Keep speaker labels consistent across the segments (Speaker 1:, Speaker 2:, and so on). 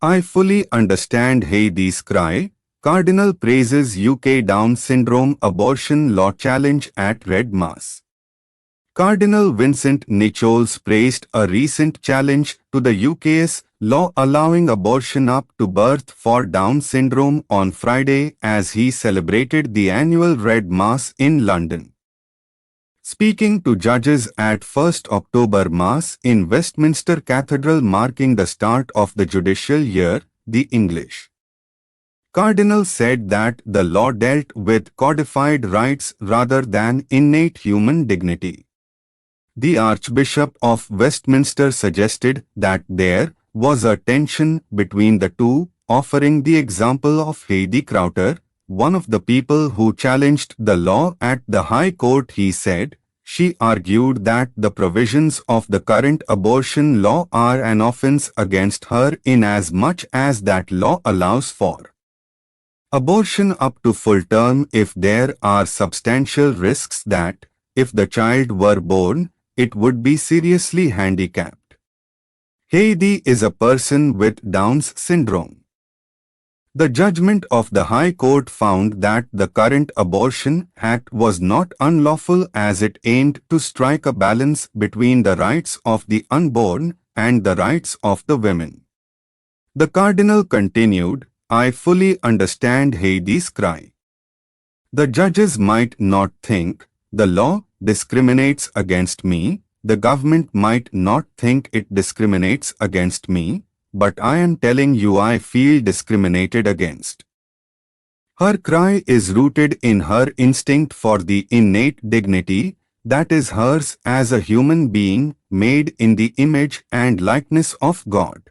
Speaker 1: I fully understand Heidi's cry. Cardinal praises UK Down syndrome abortion law challenge at Red Mass. Cardinal Vincent Nichols praised a recent challenge to the UK's law allowing abortion up to birth for Down syndrome on Friday as he celebrated the annual Red Mass in London. Speaking to judges at 1st October Mass in Westminster Cathedral marking the start of the judicial year, the English Cardinal said that the law dealt with codified rights rather than innate human dignity. The Archbishop of Westminster suggested that there was a tension between the two, offering the example of Heidi Crowther, one of the people who challenged the law at the High Court. He said, she argued that the provisions of the current abortion law are an offense against her inasmuch as that law allows for abortion up to full term if there are substantial risks that, if the child were born, it would be seriously handicapped. Heidi is a person with Down's syndrome. The judgment of the High Court found that the current Abortion Act was not unlawful as it aimed to strike a balance between the rights of the unborn and the rights of the women. The Cardinal continued, I fully understand Heidi's cry. The judges might not think the law discriminates against me, the government might not think it discriminates against me, but I am telling you I feel discriminated against. Her cry is rooted in her instinct for the innate dignity that is hers as a human being made in the image and likeness of God.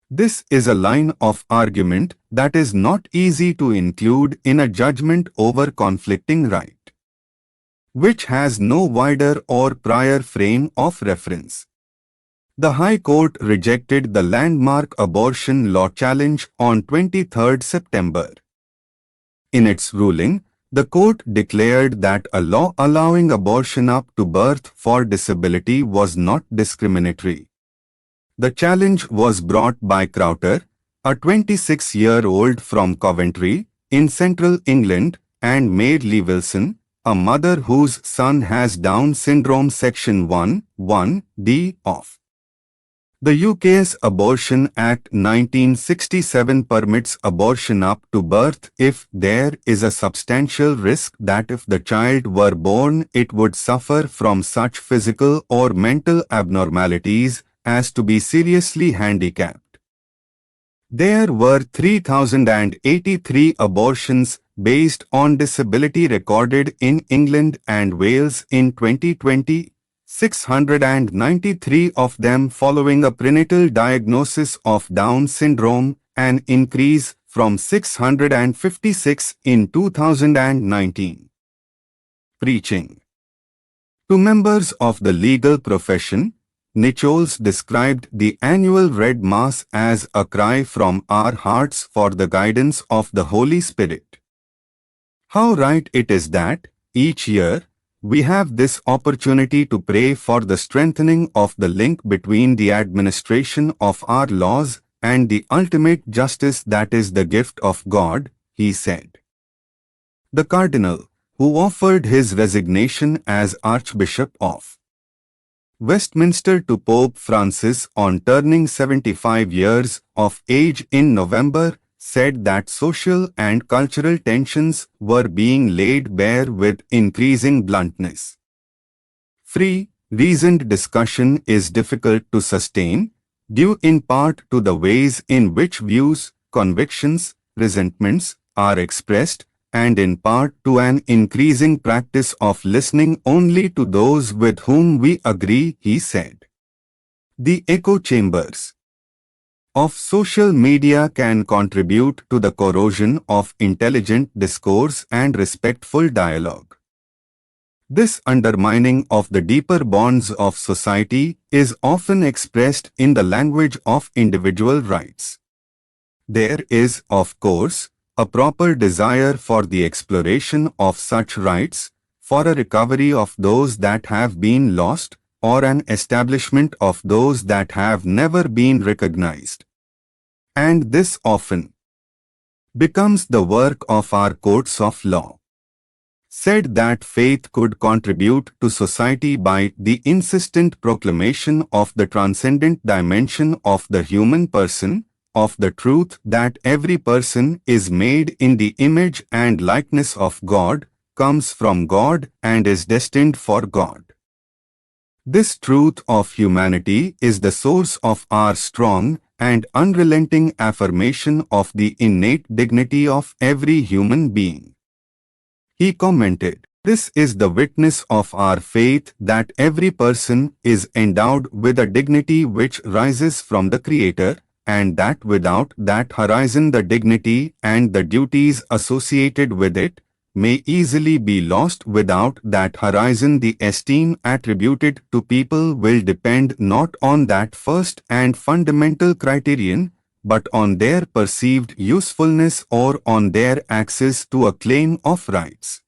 Speaker 1: This is a line of argument that is not easy to include in a judgment over conflicting right, which has no wider or prior frame of reference. The High Court rejected the landmark abortion law challenge on 23 September. In its ruling, the court declared that a law allowing abortion up to birth for disability was not discriminatory. The challenge was brought by Crowther, a 26-year-old from Coventry, in central England, and Mary Wilson, a mother whose son has Down syndrome. Section 1(1)(d) of the UK's Abortion Act 1967 permits abortion up to birth if there is a substantial risk that if the child were born it would suffer from such physical or mental abnormalities as to be seriously handicapped. There were 3,083 abortions based on disability recorded in England and Wales in 2020, 693 of them following a prenatal diagnosis of Down syndrome, an increase from 656 in 2019. Preaching to members of the legal profession, Nichols described the annual Red Mass as a cry from our hearts for the guidance of the Holy Spirit. How right it is that, each year, we have this opportunity to pray for the strengthening of the link between the administration of our laws and the ultimate justice that is the gift of God, he said. The Cardinal, who offered his resignation as Archbishop of Westminster to Pope Francis on turning 75 years of age in November, said that social and cultural tensions were being laid bare with increasing bluntness. Free, reasoned discussion is difficult to sustain, due in part to the ways in which views, convictions, resentments are expressed, and in part to an increasing practice of listening only to those with whom we agree, he said. The echo chambers of social media can contribute to the corrosion of intelligent discourse and respectful dialogue. This undermining of the deeper bonds of society is often expressed in the language of individual rights. There is, of course, a proper desire for the exploration of such rights, for a recovery of those that have been lost, or an establishment of those that have never been recognized. And this often becomes the work of our courts of law. Said that faith could contribute to society by the insistent proclamation of the transcendent dimension of the human person, of the truth that every person is made in the image and likeness of God, comes from God and is destined for God. This truth of humanity is the source of our strong and unrelenting affirmation of the innate dignity of every human being. He commented, "This is the witness of our faith that every person is endowed with a dignity which rises from the Creator, and that without that horizon the dignity and the duties associated with it may easily be lost. Without that horizon the esteem attributed to people will depend not on that first and fundamental criterion, but on their perceived usefulness or on their access to a claim of rights."